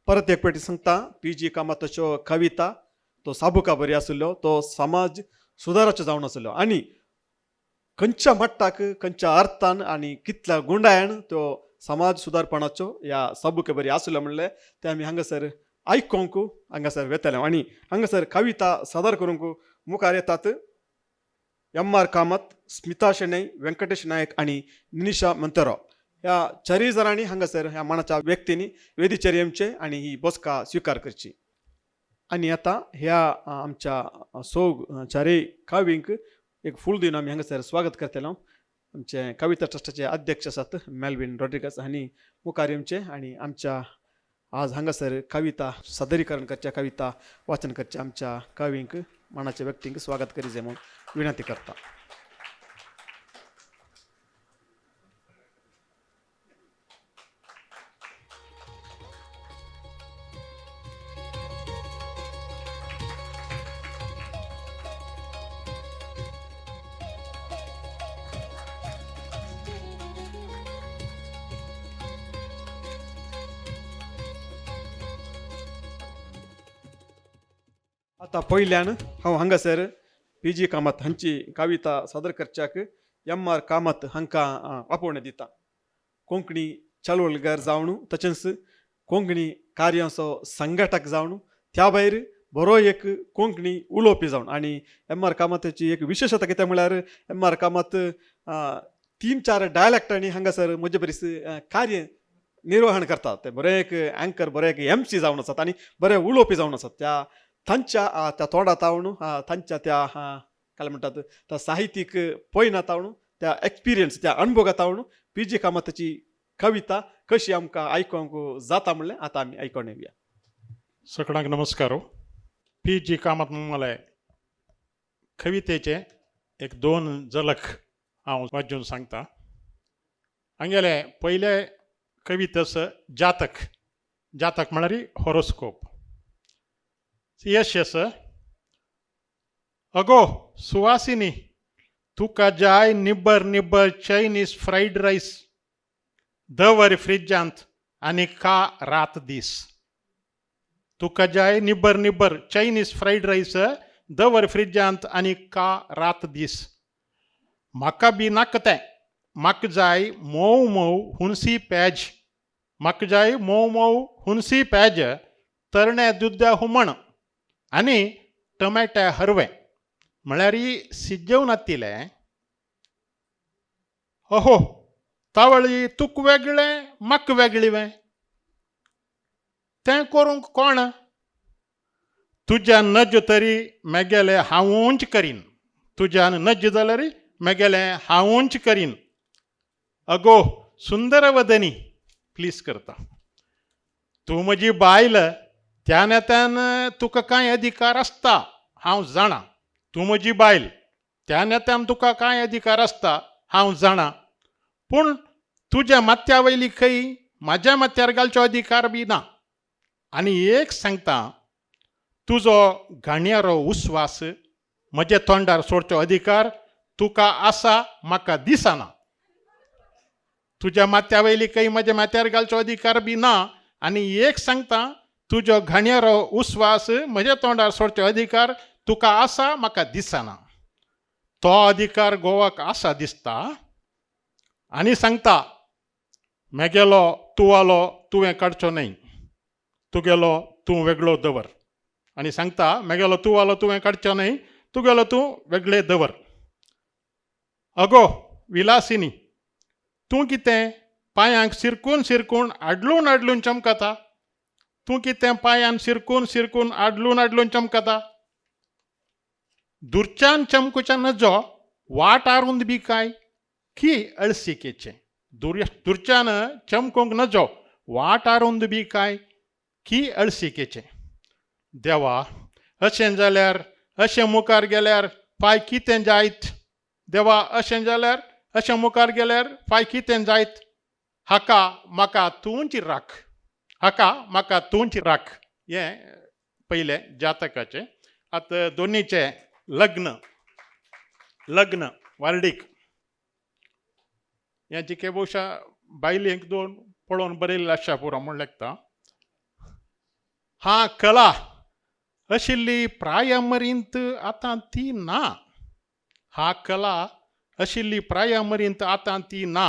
परत एक पेटी सांगता पी.जी. कामताच्यो कविता तो साबुका बरी आसलो तो समाज सुदाराचो जावन आसलो आनी खंयच्या मट्टाक खंयच्या अर्थान आनी कितल्या गुंडायन तो समाज सुदारपणाच्यो ह्या साबुके बरी आसलो म्हणले ते आमी हांगासर आयकोंक हांगासर वेतले आनी हांगासर कविता सादर करूंक मुखार येतात एम.आर. कामत, स्मिता शेणै, व्यंकटेश नायक आनी निनिशा मंतराव ह्या चारय जाणांनी हांगासर ह्या मानाच्या व्यक्तींनी वेदीचेर येवचे आनी ही बसका स्विकार करची. आनी आतां ह्या आमच्या सोग चारय काव्यांक एक फूल दिवन आमी हांगासर स्वागत करतलो. आमचे कविता ट्रस्टाचे अध्यक्ष आसात मेल्विन रॉड्रिगस हांणी मुखार येवचे आनी आमच्या आज हांगासर कविता सादरीकरण करचे कविता वाचन करचे आमच्या काव्यांक मानाच्या व्यक्तींक स्वागत करीचे म्हणून विनंती करता. आता पयल्यान हांव हांगासर पी.जी. कामत हांची कविता सादर करच्याक एम.आर. कामत हांकां आपोवणें दिता. कोंकणी चळवळीकार जावन तशेंच कोंकणी कार्यांचो संघटक जावन त्या भायर बरो एक कोंकणी उलोवपी जावन आनी एम.आर. कामताची एक विशेशता कितें म्हळ्यार एम.आर. कामत 3-4 डायलॅक्टांनी हांगासर म्हजे परीस कार्य निर्वहण करतात. ते बरे एक अँकर बरे एक MC जावन आसात आनी बरे उलोवपी जावन आसात. त्या तोंडात तावून तांच्या त्या काय म्हणटात त्या साहित्यीक पयना तावून त्या एक्सपिरियन्स त्या अनुभवात तावून पी.जी. कामताची कविता कशी आमकां आयकोंक जाता म्हणलें आतां आमी आयकोन येवया. सगळ्यांक नमस्कार. पी.जी. कामत मला कवितेचे एक 2 झलक हांव वाजून सांगता. हांगेले पयले कवितेस जातक म्हळ्यार हॉरोस्कोप. यस अगो सुवासिनी तुका जाय निब्बर चायनीज फ्राईड राईस दवर फ्रिजांत आनी खा रात दीस. तुका जाय निब्बर चायनीज फ्राईड राईस दवर फ्रिजांत आनी खा रात दीस. म्हाका बी नाका तें म्हाका जाय मोव हुणसी पेज. म्हाका जाय मोव हुणसी पेज तरणे दुद्या हुमण आनी टमाटे हरवे म्हळ्यार सिज्जवून आतिलें. अहो तावळी तुक वेगळें म्हाका वेगळीवें तें करूंक कोण. तुज्या नज तरी मेगेले हांवूंच करीन. तुज्यान नज जाल्यार मेगेलें हांवूंच करीन. अगो सुंदर वदनी प्लीज करता. तूं म्हजी बायल त्या नेत्यान तुका कांय अधिकार आसता हांव जाणा. तूं म्हजी बायल त्या नेत्यान तुका कांय अधिकार आसता हांव जाणा. पूण तुज्या माथ्या वयली खंय म्हाज्या माथ्यार घालचो अधिकार बी ना. आनी एक सांगता तुजो घाणयारो उस्वास म्हज्या तोंडार सोडचो अधिकार तुका आसा म्हाका दिसना. तुज्या माथ्या वयली खंय म्हाज्या माथ्यार घालचो अधिकार बी ना. आनी एक सांगता तुजो घाणयारो उस्वास म्हज्या तोंडार सोडचो अधिकार तुका आसा म्हाका दिसना. तो अधिकार गोवाक आसा दिसता. आनी सांगता मेगेलो तुवालो तुवें काडचो न्हय. तुगेलो तूं वेगळो दवर. आनी सांगता मेगेलो तुवालो तुवें काडचो न्हय तुगेलो तूं वेगळे दवर. अगो विलासिनी तूं कितें पांयांक सिरकून आडलून चमकता. तूं कितें पांयान सिरकून आडलून चमकता. दुरच्यान चमकुच्या नजो वाट आरुंद बी काय की अळसिकेचें. दुरच्यान चमकूंक नजो वाट आरुंद बी काय की अळसिकेचें. देवा अशें जाल्यार अशें मुखार गेल्यार पांय कितें जायत. देवा अशें जाल्यार अशें मुखार गेल्यार पांय कितें जायत. हाका म्हाका तूंच राख. हाका म्हाका तूंच राख. हें पयलें जातकाचें. आतां दोनीचें लग्न वार्डीक हें जिके भोवशा बायलेक दोन पळोवन बरयल्लें आसचा पुरो म्हूण लेखता. हा कला आशिल्ली प्रायमरींत आतां ती ना. हा कला आशिल्ली प्रायमरींत आतां ती ना.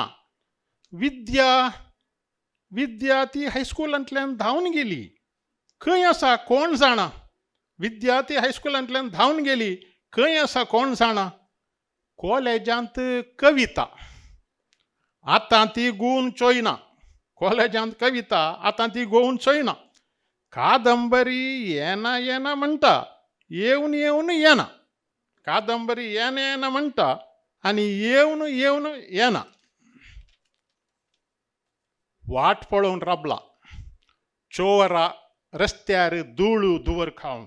विद्या ती हायस्कुलांतल्यान धांवन गेली. खंय आसा कोण जाणा. विद्या ती हायस्कुलांतल्यान धांवन गेली. खंय आसा कोण जाणा. कॉलेजांत कविता आतां ती गुवन चोयना. कॉलेजांत कविता आतां ती गोवन चोयना. कादंबरी येना येना म्हणटा, येवन येवन येना. कादंबरी येना येना म्हणटा आनी येवन येवन येना. वाट पळोवन राबला चोवरा रस्त्यार धूळ धुवर खावन.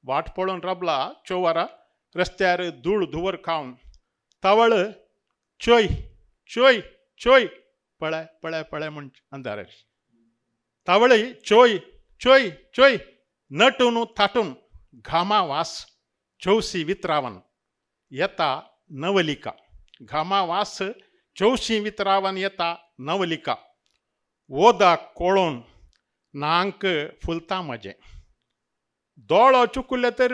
वाट पळोवन राबला चोवरा रस्त्यार धूळ धुवर खावन. तवळ चोय चोय चोय पळय पळय पळय म्हण अंधार. तवळी चोय चोय चोय नटून थाटून घामा वास चौसी वितरावन येता नवलिका. घामा वास चौशी वितरावन येता नवलिका. ओदा कोळोन नांक फुलता म्हजें. दोळो चुकले तर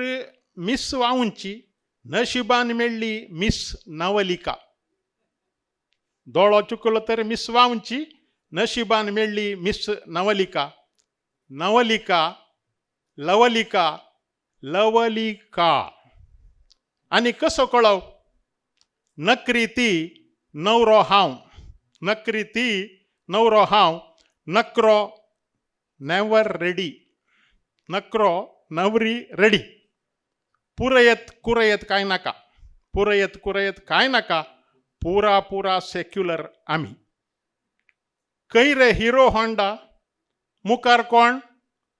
मिस वावूंची नशिबान मेळ्ळी मिस नवलिका. दोळो चुकलो तर मिस वावूंची नशिबान मेळ्ळी मिस नवलिका. नवलिका लवलिका लवलिका. आनी कसो कळव. नकरी ती नवरो हांव. नकरी ती नवरो हांव. नकरो नेवर रेडी. नकरो नवरी रेडी. पुरयत कुरयत कांय नाका. पुरयत कुरयत कांय नाका. पुरा पुरा सेक्युलर आमी. खंय रे हिरो होंडा. मुखार कोण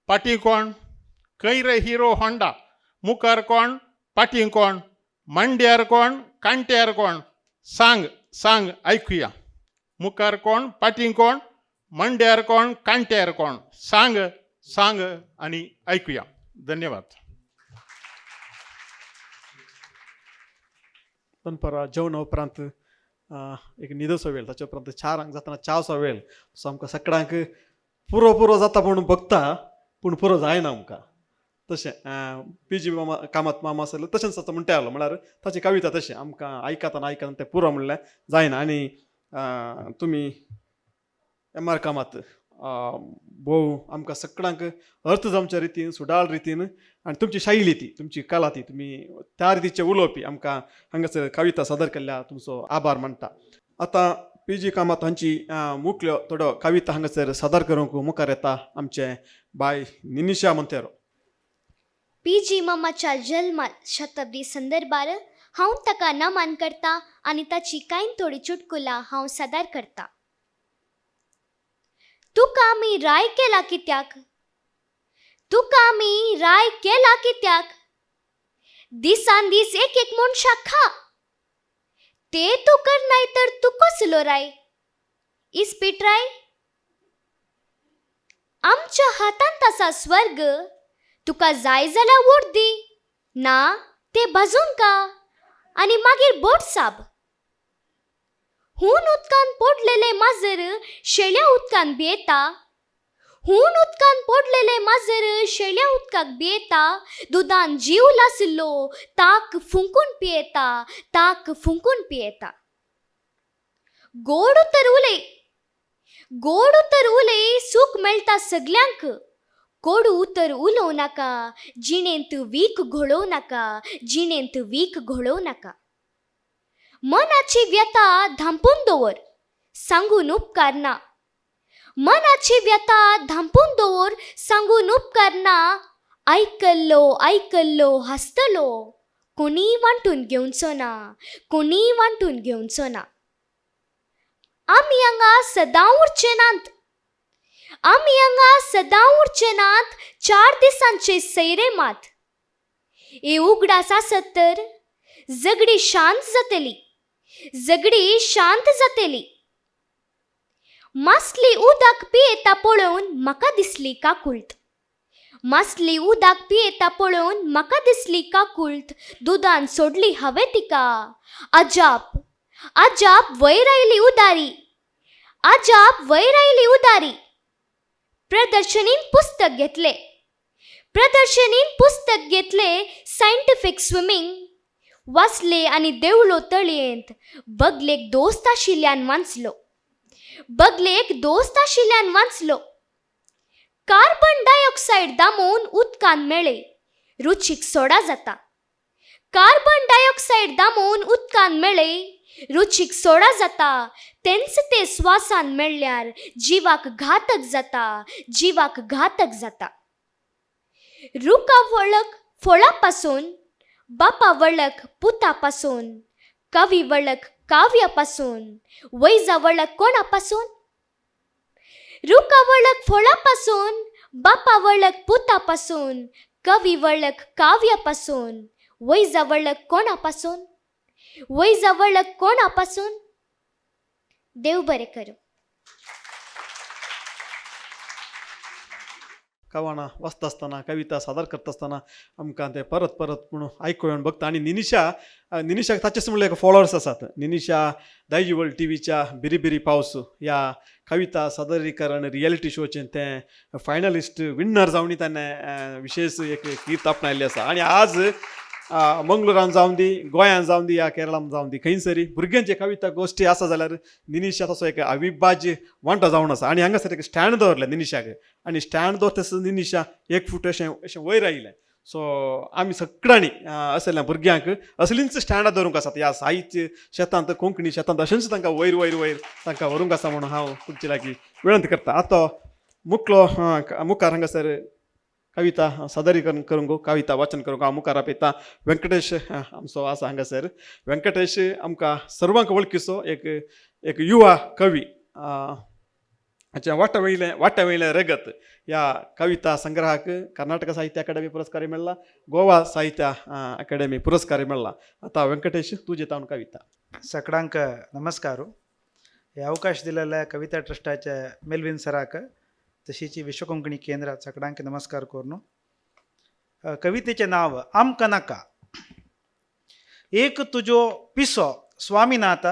फाटीं कोण. खंय रे हिरो होंडा. मुखार कोण फाटीं कोण. मांड्यार कोण कांट्यार कोण. सांग सांग आयकुया. मुखार कोण फाटीं कोण. मांड्यार कोण कांट्यार कोण. सांग सांग आनी आयकुया. धन्यवाद. दनपारां जेवणा उपरांत एक न्हिदोसो वेळ, ताचे उपरांत चारांक जाताना चावसो वेळ. सो आमकां सकाळांक पुरो जाता म्हणून बघता पूण पुरो जायना आमकां. तशें PG कामत मामा आसलो तशेंच जाता म्हणटा आसलो. म्हळ्यार ताची कविता तशें आमकां आयकताना तें पुरो म्हणल्यार जायना. आनी तुमी MR कामत भोव आमकां सगळ्यांक अर्थ जमच्या रितीन सुडाळ रितीन आनी तुमची शैली ती तुमची कला ती तुमी त्या रितीचे उलोवपी आमकां हांगासर कविता सादर केल्ल्या तुमचो आभार मानता. आतां PG कामत हांची मुख्य थोडो कविता हांगासर सादर करूंक मुखार येता आमचे बाय निनिशा मोंतेरो. PG मामाच्या जल्म शताब्दी संदर्भार हांव ताका नमन करता आनी ताची कांय थोडी चुटकुलां हांव सादर करता. तुका मी राय केला कित्याक. तुका मी राय केला कित्याक. दिसान दीस एक एक मनशाक खा. ते तू कर नाही तर तू कसलो राय. इस्पिट्राय. आमच्या हातांत आसा स्वर्ग. तुका जाय जाल्यार वोट दी. ना ते भाजून का आनी मागीर बोट साब. हुन उदकान पडलेले माजर शेळ्या उदकान भियेता. हुन उदकान पडलेले माजर शेळ्या उदकाक भियेता. दुदान जीव लासिल्लो ताक फुंकून पियेता. ताक फुंकून पियेता. गोड उतर उले. गोड उतर उले सूख मेळटा सगल्यांक. कोडू उतर उलोव नाका. जिणेंत वीक घोळोव नाका. जिणेंत वीक घोळोव नाका. मनाची व्यथा धांपून दवर. सांगून उपकार ना. मनाची व्यथा धांपून दवर. सांगून उपकार ना. आयकल्लो आयकल्लो हसतलो. कोणी वांटून घेवचो ना. कोणी वांटून घेवचो ना. आमी हांगा सदां उरचे नात. आमी हांगा सदां उरचे नात. 4 दिसांचे सैरे मात. हे उगडास आसत तर जगडी शांत जातली. जगडी शांत जातली. मासली उदक पियेता पळोवन म्हाका दिसली काकुळट. मासली उदक पियेता पळोवन म्हाका दिसली काकुळट. दुदान सोडली हांवें तिका. अजाप अजाप वयर आयली उदारी. अजाप वयर आयली उदारी. प्रदर्शनीन पुस्तक घेतले. प्रदर्शनीन पुस्तक घेतले सायंटिफिक स्विमिंग. वाचले आणि देवलो तळयेंत. बगलेक दोस्त आशिल्ल्यान वाचलो. कार्बन डायऑक्साईड दामून उदकान मेळे. रुचीक सोडा जाता. कार्बन डायऑक्साईड दामून उदकान मेळे. रुचीक सोडा जाता. तेंच ते स्वासान मेळ्ळ्यार जिवाक घातक जाता. रुका वळख फळापासून, बापा वळख पुतापासून, कवी वळख काव्यापासून, वैजा वळख कोणापासून? रुका वळख फळापासून, बापा वळख पुतापासून, कवी वळख काव्यापासून, वैजा वळख कोणापासून? देव बरे करू. कवाना वाचता असताना कविता सादर करता असताना आमकां ते परत म्हणून आयकून बघता. आणि निनिशाक ताचेच म्हणले फॉलोअर्स आसात. निनिशा दायजी वर्ल्ड टीव्हीच्या बिरी पावस या कविता सादरीकरण रियलिटी शोचे ते फायनलिस्ट विन्नर जावन ताणें विशेष एक कीर्त आपणायल्ली आसा. आणि आज मंगळुरान जावन दी, गोंयान जावन दी, या केरळान जावन दी, खंयसरी भुरग्यांचे कविता गोश्टी आसा जाल्यार निनिशा तसो एक अविभाज्य वांटो जावन आसा. आणि हांगासर एक स्टँड दवरलें निनिशाक. आणि स्टँड दवरता निनिशा 1 फूट अशें वयर आयिल्लें. सो आमी सगळ्यांनी असल्या भुरग्यांक असलींच स्टँडार दवरूंक आसात. ह्या साहित्य शेतांत, कोंकणी शेतांत अशेंच तांकां वयर तांकां व्हरूंक आसा म्हणून हांव तुमचे लागीं विनंती करता. आतां मुखार हांगासर कविता सादरीकरण करूंक, कविता वाचन करूंक हांव मुखार आपयता. व्यंकटेश आमचो आसा हांगासर. व्यंकटेश आमकां सर्वांक वळखीचो एक युवा कवी. वाट्यावयलें रगत ह्या कविता संग्रहाक कर्नाटक साहित्य अकादमी पुरस्कार मेळ्ळा, गोवा साहित्य अकादमी पुरस्कार मेळ्ळा. आता व्यंकटेश तुजे तावन कविता. सगळ्यांक नमस्कार. हे अवकाश दिलेल्या कविता ट्रस्टाच्या मेल्विन सराक तशीच विश्वकोंकणी केंद्रात सगळ्यांक नमस्कार करून. कवितेचे नाव आमकां नाका. एक तुजो पिसो स्वामीनाथ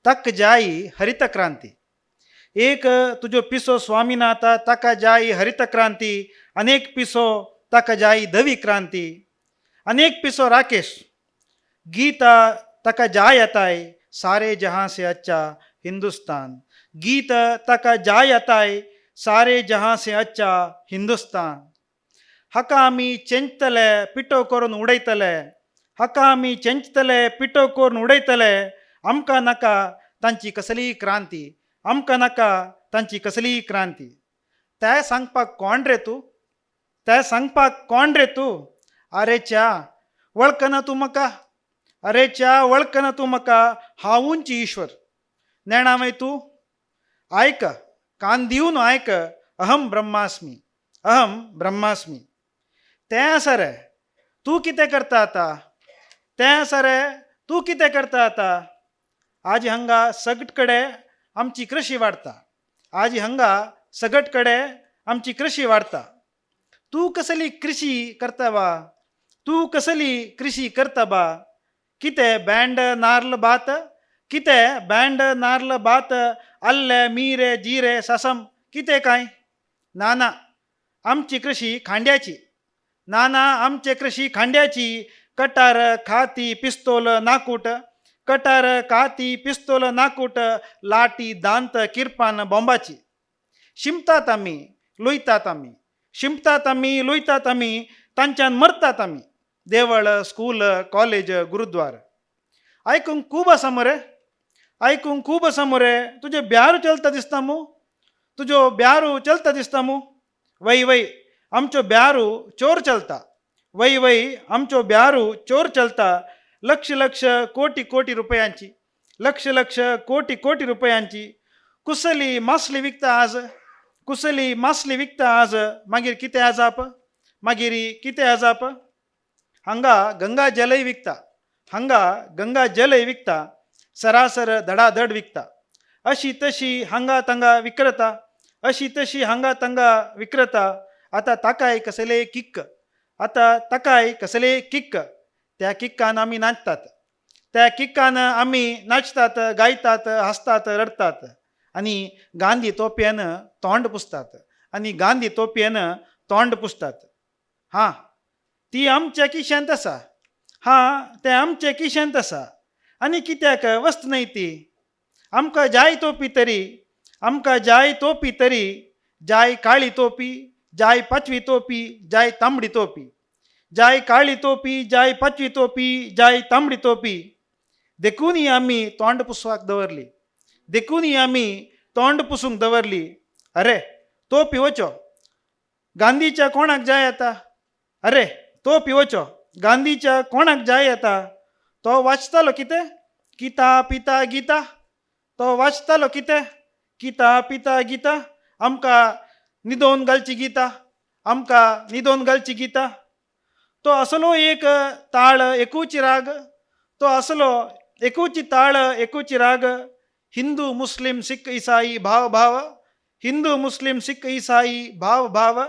तक जाई हरित क्रांती. एक तुजो पिसो स्वामीनाथ ताका जाई हरित क्रांती. अनेक पिसो ताका जाई धवी क्रांती. अनेक पिसो राकेश गीता ताका जाय अताय सारे जहां से अच्छा हिंदुस्तान. गीत ताका जाय अताय सारे जहां से अच्छा हिंदुस्तान. हका आमी चेंचतले पिटो करून उडयतले. हका आमी चेंचतले पिटो करून उडयतले. आमकां नाका तांची कसली क्रांती. आमकां नाका तांची कसली क्रांती. ते सांगपाक कोण रे तूं? ते सांगपाक कोण रे तूं? अरे च्या वळखना तूं म्हाका. अरे च्या वळखना तूं म्हाका. हांवूंच ईश्वर नेणावय तूं. आयक कान दिवन आयक. अहम ब्रह्मास्मी. तें सरे तूं कितें करता आतां? तूं कितें करता आतां? आज हांगा सगट कडेन आमची कृशी वाडटा. आमची कृशी वाडटा. तूं कसली कृशी करता बा? तूं कसली कृशी करता बा? कितें बँड नारल भात अल्ले मिरे जिरे सासम कितें काय? नाना आमची कृशी खांड्याची. आमचे कृशी खांड्याची. कटार खाती पिस्तोल नाकूट. लाटी दांत किरपान बॉम्बाची. शिंपतात आमी लोयतात आमी. तांच्यान मरतात आमी. देवळ स्कूल कॉलेज गुरुद्वार. आयकूंक खूब आसा मरे. तुजे ब्यारू चलता दिसता मू. वय आमचो ब्यारू चोर चलता. लक्ष कोटी रुपयांची. कुसली मासली विकता आज. मागीर कितें आजाप? हांगा गंगा जलय विकता. सरासर धडाधड विकता. अशी तशी हांगा तंगा विक्रता. आता ताकाय कसले किक्क. त्या किक्कान आमी नाचतात. गायतात, हसतात, रडतात. आणि गांधी तोपयेन तोंड पुसतात. हां ती आमच्या किशांत आसा. हां तें आमच्या किशांत आसा. आनी कित्याक वस्त न्हय ती. आमकां जाय तोपी तरी, आमकां जाय तोपी तरी, जाय काळी तोपी, जाय पाचवी तोपी, जाय तांबडी तोपी, जाय काळी तोपी, जाय पाचवी तोपी, जाय तांबडी तोपी. देखूनय आमी तोंड पुसवाक दवरली. देखूनय आमी तोंड पुसूंक दवरली. अरे तो पिवचो गांधीच्या कोणाक जाय येता. अरे तो पिवचो गांधीच्या कोणाक जाय येता. तो वाचतालो कितें किता पिता गीता. तो वाचतालो कितें किता पिता गीता. आमकां न्हिदोवन घालची गीता, आमकां न्हिदोवन घालची गीता. तो असलो एक ताळ एकूच राग. तो असलो एकूच ताळ एकूच राग. हिंदू मुस्लिम सिख इसाई भाव भाव. हिंदू मुस्लिम सिख इसाई भाव भाव.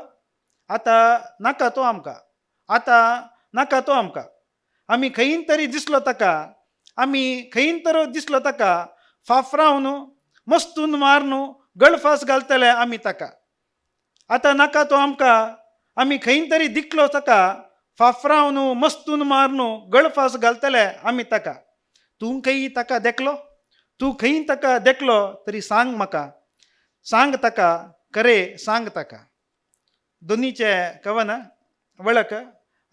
आतां नाका तो आमकां. आतां नाका तो आमकां. आमी खंय तरी दिसलो ताका. आमी खंय तरी दिसलो ताका. फाफरावन मस्तून मारून गळफास घालतले आमी ताका. आतां नाका तो आमकां. आमी खंय तरी दिखलो ताका. फाफरावन मस्तून मारून गळफास घालतले आमी ताका. तूं खंय ताका देखलो. तूं खंय ताका देखलो तरी सांग म्हाका. सांग ताका खरे सांग ताका. दोनीचे कवन वळख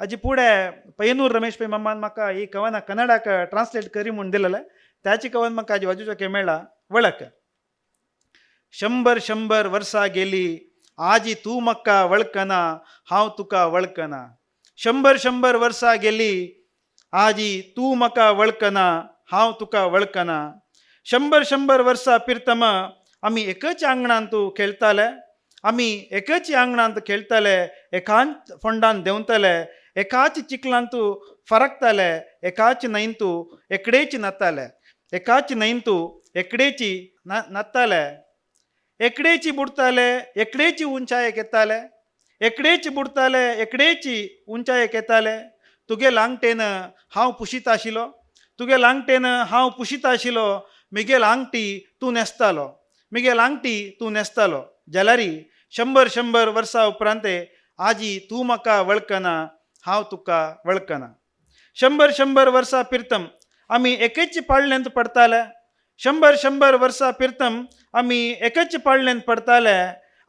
हाजे फुडें पय्यनूर रमेश पै मम्मान म्हाका ही कवनां कन्नडाक ट्रान्सलेट करी म्हूण दिलेलें. त्याची कवन म्हाका हाजे वाचूचें मेळ्ळा. वळख. 100 वर्सां गेली आजी तूं म्हाका वळखना हांव तुका वळखना. 100 वर्सां गेली आजी तूं म्हाका वळखना हांव तुका वळखना. 100 वर्सां पिर्तम आमी एकच आंगणांत खेळटाले. आमी एकच आंगणांत खेळटाले. एकाच फोंडांत देंवताले. एकाच चिखलांत फरकताले. एकाच न्हंयेंत एकडेच न्हाताले. एकाच न्हंयेंत एकडेच न्हाताले. एकडेच बुडताले. एकडेच उंचायेक येताले. एकडेच बुडताले. एकडेच उंचायेक येताले. तुगे लांगटेन हांव पुशीत आशिल्लो. तुगे लांगटेन हांव पुशीत आशिल्लो. मिगेल आंगठी तूं न्हेसतालो. मिगेल आंगठी तूं न्हेसतालो. जाल्यारी 100 वर्सां उपरांत आजी तूं म्हाका वळखना हांव तुका वळखना. 100 वर्सां पिर्तम आमी एकच पाळण्यांत पडताले. 100 वर्सां पिर्तम आमी एकच पाळण्यांत पडताले.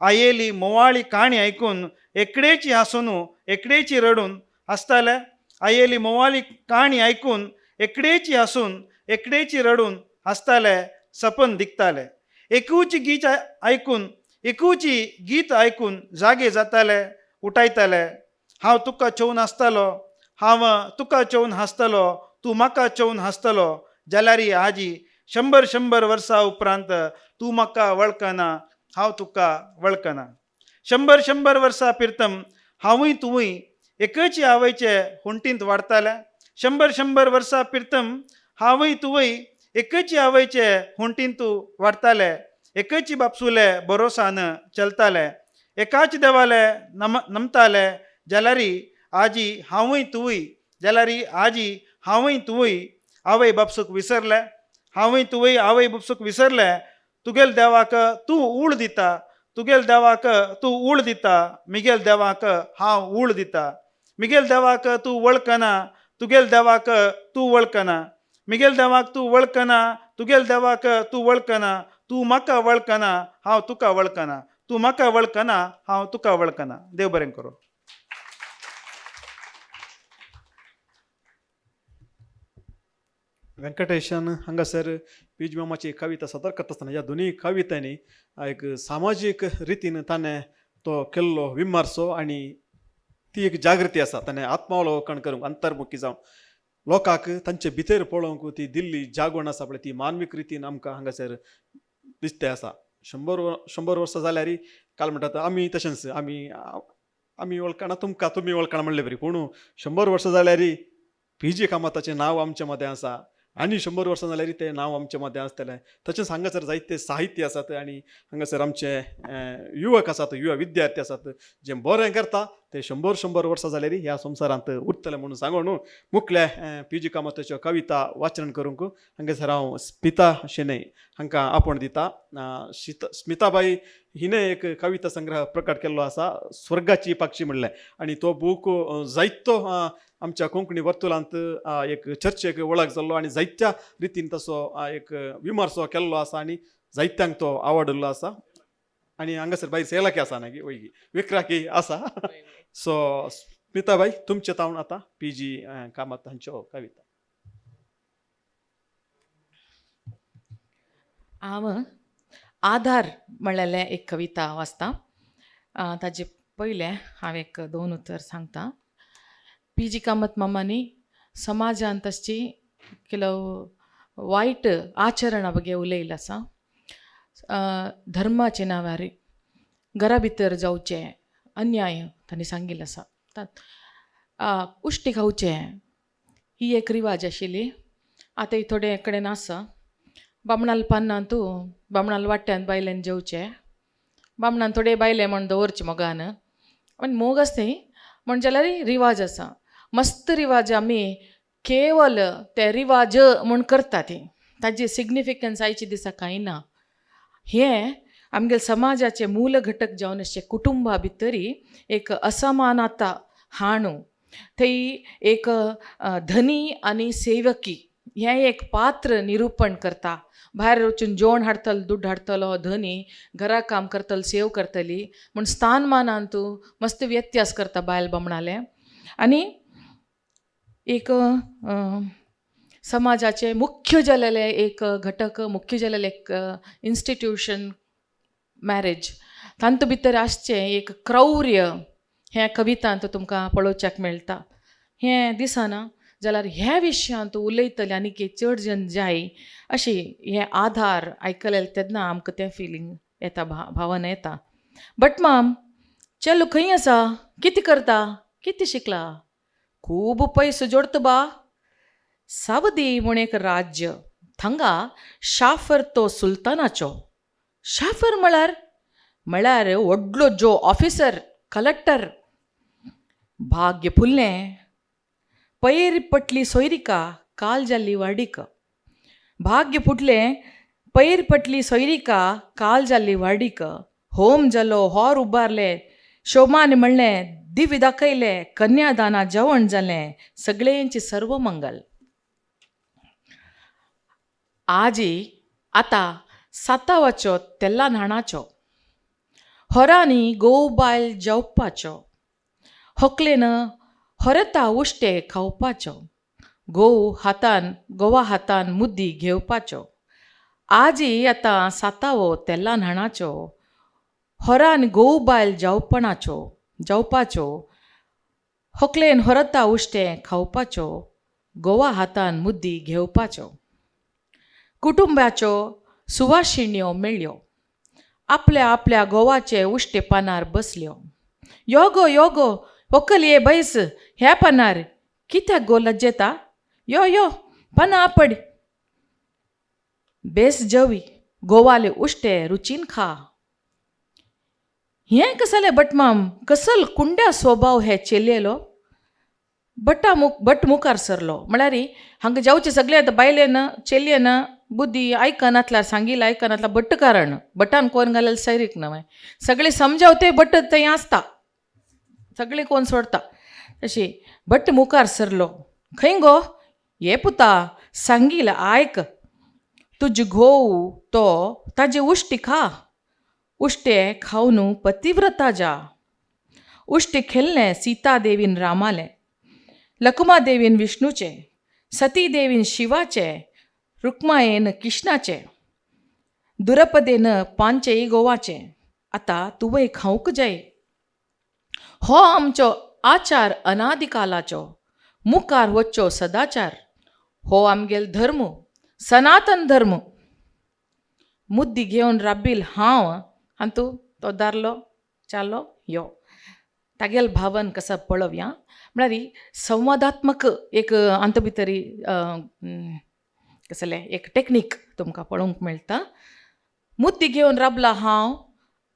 आयेली मोवाळी काणी आयकून एकडेच हांसून एकडेच रडून हांसताले. आयेली मोवाळी काणी आयकून एकडेच हांसून एकडेच रडून हांसताले. सपन दिखताले. एकूच गीत आयकून एकूच गीत आयकून जागे जाताले. उठयताले. हांव तुका चोवन हांसतालो. हांव तुका चोवन हांसतालो. तूं म्हाका चोवन हांसतालो. जाल्यारी आजी 100 वर्सां उपरांत तूं म्हाका वळखना हांव तुका वळखना. 100 वर्सां पिर्तम हांवूय तुवूय एकच आवयचे हुंटींत वाडताले. 100 वर्सां पिर्तम हांवूय तुवूय एकच आवयचे हुंटींत वाडताले. एकच बापसुले भरोसान चलताले. एकाच देवाले नमताले. जाल्यारी आजी हांवूय तुवूय. जाल्यारी आजी हांवूय तुवूय आवय बापसूक विसरले. हांवूय तुवूय आवय बापसूक विसरले. तुगेल देवाक तूं उळ दिता. तुगेल देवाक तूं उळ दिता. मिगेल देवाक हांव उळ दिता. मिगेल देवाक तूं वळखना. तुगेल देवाक तूं वळखना. मिगेल देवाक तूं वळखना. तुगेल देवाक तूं वळखना. तूं म्हाका वळखना हांव तुका वळखना. तूं म्हाका वळखना हांव तुका वळखना. देव बरें करूं. व्यंकटेशन हांगासर पी जी मामाची कविता सादर करता आसतना ह्या दोनी कवितांनी एक सामाजीक रितीन ताणें तो केल्लो विमर्सो आनी ती एक जागृती आसा. ताणें आत्मावलोकन करूंक अंतर्मुखी जावन लोकांक तांचे भितर पळोवंक ती दिल्ली जागोण आसा पळय ती मानवीक रितीन आमकां हांगासर दिसते आसा. 100 वर्सां जाल्यार काल म्हणटात आमी तशेंच आमी वळखना तुमकां तुमी वळखना म्हणले बरी. पूण 100 वर्सां जाल्यार पी जी कामताचें नांव आमचे मदें आसा आणि 100 वर्सां जाल्यार ते नांव आमच्या मदें आसतलें. तशेंच हांगासर जायते साहित्य आसात आनी हांगासर आमचे युवक आसात, युवा विद्यार्थी आसात, जे बरें करता ते 100 वर्सां जाल्यार ह्या संवसारांत उरतले म्हणून सांगून मुखले PG कामताच्यो कविता वाचन करूंक हांगासर हांव स्मिता शेणै हांकां आपोण दिता. स्मिताबाई हिने एक कविता संग्रह प्रकट केल्लो आसा, स्वर्गाची पक्षी म्हणलें, आनी तो बूक जायतो आमच्या कोंकणी वर्तुळांत एक चर्चेक वळख जाल्लो आनी जायत्या रितीन तसो एक विमर्शो केल्लो आसा आनी जायत्यांक तो आवडलो आसा. आनी हांगासर भायर सेलाकी आसा ना वयगी विक्राकी आसा. सो स्मिताबाई तुमचे तावन आतां PG कामत हांच्यो कविता. हांव आधार म्हणलेले एक कविता वाचता. ताजे पयले हांव एक 2 उतर सांगता. PG कामत मामानी समाजांत तशी ಕೆಲವು वायट आचरणा ಬಗ್ಗೆ उलयल्लें आसा. धर्माचे नांवार घरा भितर जावचे अन्याय तांणी सांगिल्लो आसा. उश्टी खावचे ही एक रिवाज आशिल्ली. आतां थोडे कडेन आसा. बामणाल पानांतू बामणाल वाट्यान बायलेन जेवचे, बामणान थोडे बायले म्हण दवरचे मोगान, आनी मोग आसता म्हण जाल्यार रिवाज आसा. मस्त रिवाज आमी केवल ते रिवाज म्हूण करता ती, ताजी सिग्निफिकन्स आयच्या दिसा कांय ना. हे आमगे समाजाचे मूल घटक जावन अशे कुटुंबा भितरी एक असमानता हाणू, थंय एक धनी आनी सेवकी हें एक पात्र निरूपण करता. भायर वचून जेवण हाडटलो, दूद हाडटलो धनी, घरा काम करतलो, सेव करतली म्हूण स्थानमानांतू मस्त व्यत्यास करता बायल बामणाले. आनी एक समाजाचे मुख्य जालेले एक घटक, मुख्य जालेले एक इन्स्टिट्यूशन मॅरेज, तांतू भितर आसचें एक क्रौर्य ह्या कवितांत तुमकां पळोवच्याक मेळटा. हें दिसना जाल्यार ह्या विशयांत उलयतले आनी चड जन जाय अशी हे आधार आयकलेले तेन्ना आमकां तें फिलींग येता, भावना येता. बट माम चलो खंय आसा, कितें करता, कितें शिकला, खूब पयसो जोडता बा. सावदी म्हूण एक राज्य, थंगा शाफर तो सुलतानाचो. शाफर म्हळ्यार व्हडलो जो ऑफिसर, कलेक्टर. भाग्य फुल्लें, पैर पटली सोयरिका, काल जाल्ली वाडीक. भाग्य फुटलें, पैर पटली सोयरिका, काल जाल्ली वाडीक. होम जालो, होर उबारले, शोमान म्हणलें, दिव्य दाखयलें, कन्यादाना जेवण जालें, सगळेंची सर्व मंगल. आजी आतां 7वाचो तेल्ला न्हाणाचो, होरांनी गोव बायल जेवपाचो, होकलेन होरता उश्टे खावपाचो, गोवा हातान मुद्दी घेवपाचो. आजी आतां 7वो तेल्ला न्हाणाचो, होरान गोव बायल जेवपाचो, होकलेन होरता उश्टे खावपाचो, गोवा हातान मुद्दी घेवपाचो. कुटुंबाच्यो सुवाशिण्यो मेळ्ळ्यो, आपल्या आपल्या गोवाचे उश्टे पानार बसल्यो. यो गो व्हंकल ये बैस ह्या पानार, कित्याक गो लज्जेता, यो पानां आपड. बेस जेवी, गोवाले उश्टे रुचीन खा. हें कसले बटमाम, कसल कुंड्या स्वभाव हे चेल्लेलो. बट मुखार सरलो, म्हळ्यार हांगा जावचे सगळे आतां बायलेन चेल्येन बुद्धी आयकनातल्यार सांगिल्लें आयकनातल्यार बट्ट कारण, बटान कोण घालेले सैरीक न्हय, सगळे समजावते बट थंय आसता, सगळे कोण सोडता. तशी बट मुखार सरलो, खंय गो, ये पुता सांगिल्लें आयक, तुज घोव तो ताजे उश्टी खा. उश्टे खावन पतिव्रता जा. उश्टे खेल्लें सीता देवीन रामालें, लकुमा देवीन विष्णूचे, सती देवीन शिवाचे, रुक्मायेन कृष्णाचे, दुरपदेन पांचेय गोवाचे. आतां तुवें खावंक जाय. हो आमचो आचार अनादिकालाचो, मुखार वच्चो सदाचार. हो आमगेल धर्म, सनातन धर्म. मुद्दी घेवन राबिल हांव, हांतू तो दारलो चालो यो. तागेल भावन कसा पळोवया. म्हळ्यार संवादात्मक एक अंत भितरी कसले एक टेक्नीक तुमकां पळोवंक मेळटा. मुद्दी घेवन राबला हांव,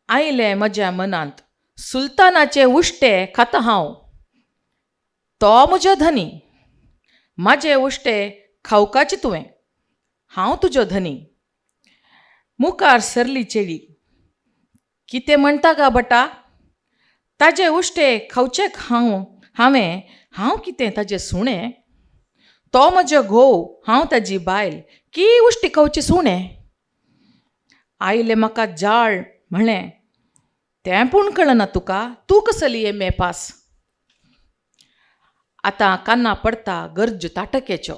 आयलें म्हज्या मनांत, सुलतानाचे उश्टे खाता हांव. तो म्हजो धनी, म्हाजे उश्टे खावपाचे तुवें, हांव तुजो धनी. मुखार सरली चेडी, कितें म्हणटा गा बटा, ताजे उश्टे खावचेक हांव कितें ताजे सुणें. तो म्हजो घोव, हांव ताजी बायल, की उश्टी खावची सुणें. आयले म्हाका जाळ म्हणलें, तें पूण कळना तुका, तूं कसली MA पास. आतां कान्ना पडटा गरजू ताटकेच्यो,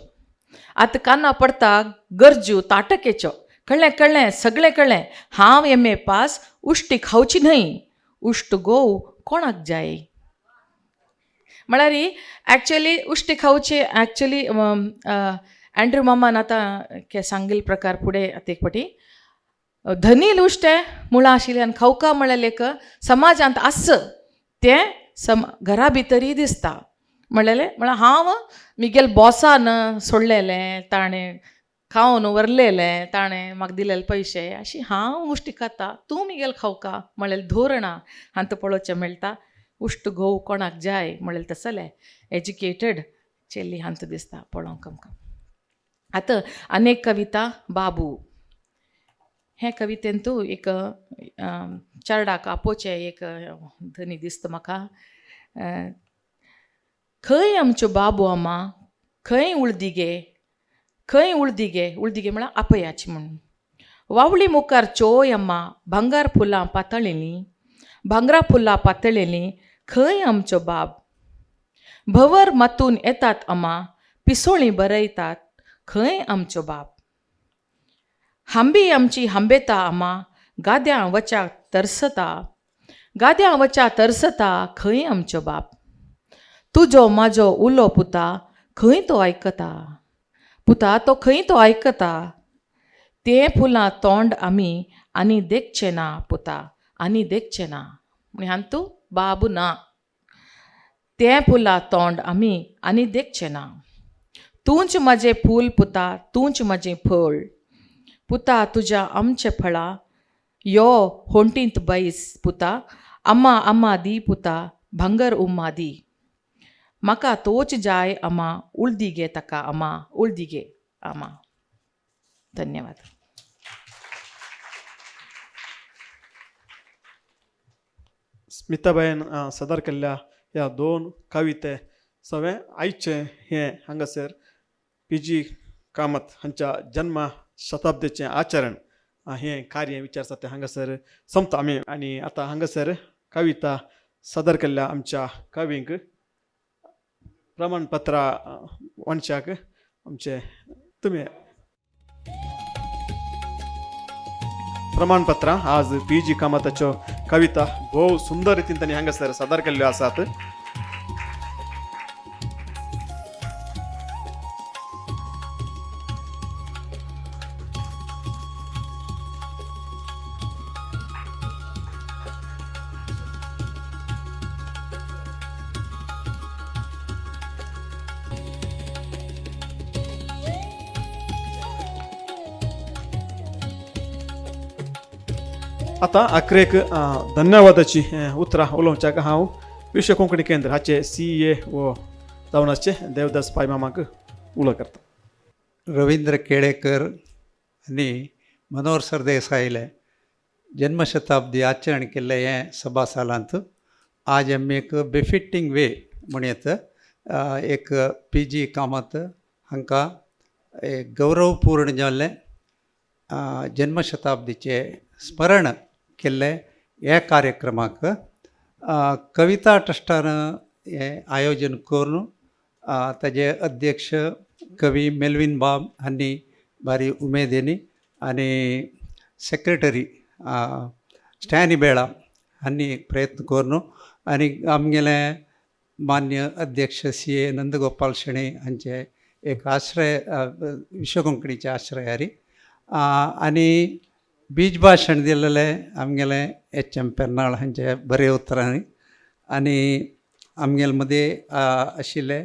आतां कान्ना पडटा गरजू ताटकेच्यो. कळ्ळें सगळें कळ्ळें. हांव MA पास, उश्टी खावची न्हय, उश्ट गोव कोणाक जाय. म्हळ्यार एक्चुअली उश्टी खावची एक्चुअली एंड्रू मामान आतां सांगिल्ले प्रकार फुडें आतां एक फावटी धनी उश्टे मुळां आशिल्ल्यान खावका म्हळ्यार एक समाजांत आस तें घरा भितरी दिसता. म्हळ्यार हांव मिगेल बॉसान सोडलेलें, ताणें खावन व्हरलेलें, ताणें म्हाका दिलेले पयशे, अशी हांव उश्टी खाता, तूं मिगेल खावका म्हळ्यार धोरणां हांत पळोवचें मेळटा. उश्ट घोव कोणाक जाय म्हळ्यार तसलें एज्युकेटेड चेल्ली हांत दिसता पळोवंक आमकां. आतां आनीक कविता बाबू. हे कवितेंतू एक चर्डाक आपोवचें एक धनी दिसता म्हाका. खंय आमच्यो बाबू अम्मा, खंय उळदी गे म्हळ्यार आपयाची म्हणून. वावळी मुखार चोय अम्मा, भांगार फुलां पातळेलीं, खंय आमच्यो बाब. भवर मातून येतात अम्मा, पिसोळीं बरयतात, खंय आमच्यो बाब. हांबी आमची हांबेता अम्मा, गाद्यां वचा तरसता, खंय आमच्यो बाब. तुजो म्हाजो उलो पुता, खंय तो आयकता, पुता तो खंय तो आयकता. तें फुलां तोंड आमी आनी देखचें ना पुता, आनी देखचें ना. म्हण हांतू बाबू ना. तें फुलां तोंड आमी आनी देखचें ना. तूंच म्हाजें फूल पुता, तूंच म्हाजें फळ, पुता तुज्या आमचें फळां, यो होंटींत बैस पुता, अम्मा दी पुता, भांगर उम्मा दी. म्हाका तोच जाय अम्मा, उळदी गे ताका अम्मा, उळदी गे अम्मा. धन्यवाद. स्मिताबाईन सादर केल्ल्या ह्या 2 कविते सगळे आयचे हे हांगासर PG कामत हांच्या जन्म शताब्दीचें आचरण हे कार्य विचारता तें हांगासर संपता आमी. आनी आतां हांगासर कविता सादर केल्ल्या आमच्या कवींक प्रमाणपत्रां वंशाक आमचे तुमी प्रमाणपत्रां आज PG कामताच्यो कविता भोव सुंदर रितीन तांणी हांगासर सादर केल्ल्यो आसात. आतां आखरेक धन्यवादाची उतरां उलोवच्याक हांव विश्व कोंकणी केंद्र हाचे CEO जावन आसचे देवदास पाय मामाक उलो करता. रवींद्र केळेकर आनी मनोहर सरदेसायले जन्मशताब्दी आचरण केल्ले हें सभा सालांत आज आमी एक बेफिटींग वे म्हणयत एक PG कामत हांकां गौरवपूर्ण जाल्लें जन्मशताब्दीचे स्मरण केल्ले ह्या कार्यक्रमाक कविता ट्रस्टान हें आयोजन करून ताजे अध्यक्ष कवी मेल्विन बाब हांणी बारी उमेदीन आनी सेक्रेटरी स्टॅनी बेळा हांणी प्रयत्न करून आनी आमगेले मान्य अध्यक्ष CA नंदगोपाल शेणे हांचे एक आश्रय विश्व कोंकणीचे आश्रयारी आनी बीज भाशण दिलेले आमगेले HM पेर्नाळ हांचे बरे उतरांनी आनी आमगेले मदीं आशिल्ले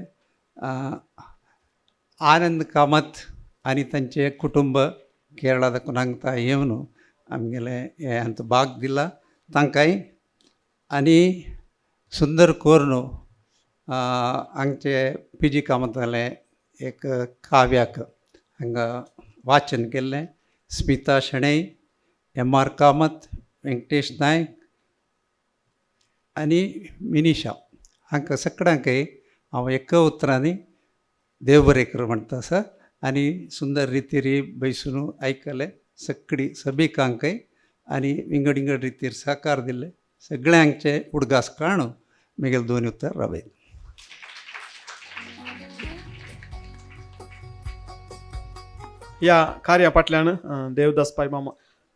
आनंद कामत आनी तांचे कुटुंब केरळा कुणांगता येवन आमगेले हे अंत भाग दिला तांकांय आनी सुंदर कोर्नो हांगचे PG कामताले एक काव्याक हांगा वाचन केल्लें स्मिता शेणै MR कामत वेंकटेश नायक आनी मिनिशा हांकां सगळ्यांकय हांव एका उतरांनी देव बरें कर म्हणटा आसा आनी सुंदर रितीर बैसून आयकले सभिकांकय आनी विंगड विंगड रितीर साकार दिले सगळ्यांचे उडगास काणू म्हगेले दोन उतर रावयले. ह्या कार्या फाटल्यान देवदास पाय मामा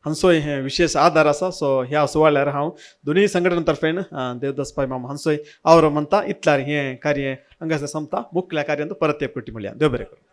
हांचोय हे विशेष आदार आसा. सो ह्या सुवाळ्यार हांव दोनूय संघटना तर्फेन देवदास पाय मामा हांचोय आवरो म्हणटा. इतल्यार हें कार्य हांगासर संपता. मुख्य कार्यांत परत एक कोटी म्हणया. देव बरें करूं.